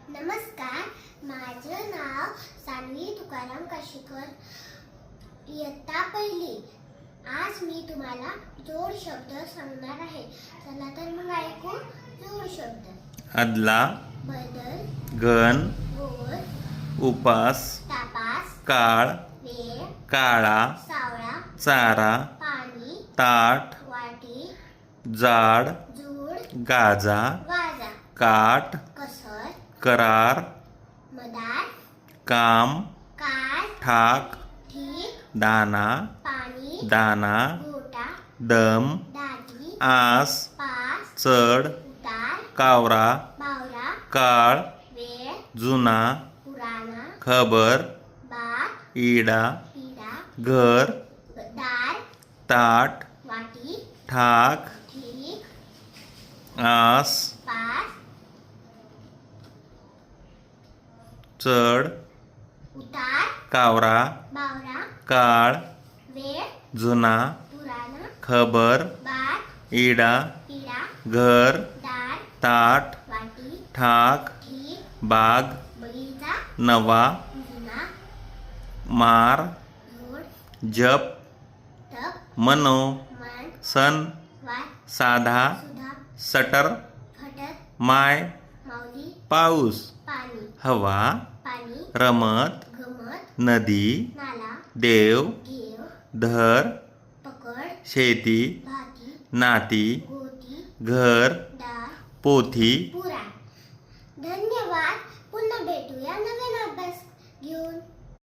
नमस्कार, माझं नाव सान्वी तुकाराम काशीकर, इयत्ता पहिली. आज मी तुम्हाला जोड शब्द सांगणार आहे. चला तर मग ऐकू. जोड शब्द: आदला, बदल, घन, गोड, उपास, तापास, काळ, वेळ, काळा, सावळा, चारा, पाणी, ताट, वाटी, जाड, जूड, गाजा, वाजा, काठ, कसर, करार, मदार, काम, काठ, ठाक, ठीक, दाना, पाणी, दाना, गोटा, दम, दागी, आस, पास, चढ, उतार, कावरा, बावरा, काळ, वेळ, जुना, पुराणा, खबर, बाग, इडा, पिढा, घर, दार, ताट, वाटी, ठाक, ठीक, आस, पास, चढ, उतार, कावरा, बावरा, काळ, वेळ, जुना, पुराणा, खबर, बाग, इडा, पिढा, घर, दार, ताट, वाटी, ठाक, ठीक, बाग, बगीचा, नवा, जुना, मार, जोड, जप, तप, मनो, मन, सन, वाट, साधा, सुधा, सटर, फटक, माय, माऊली, पाऊस, पाणी, हवा, पाणी, रमत, गमत, नदी, नाला, देव, घेव, धर, पकड, शेती, भाती, नाती, गोटी, घर, दार, पोथी, पुर.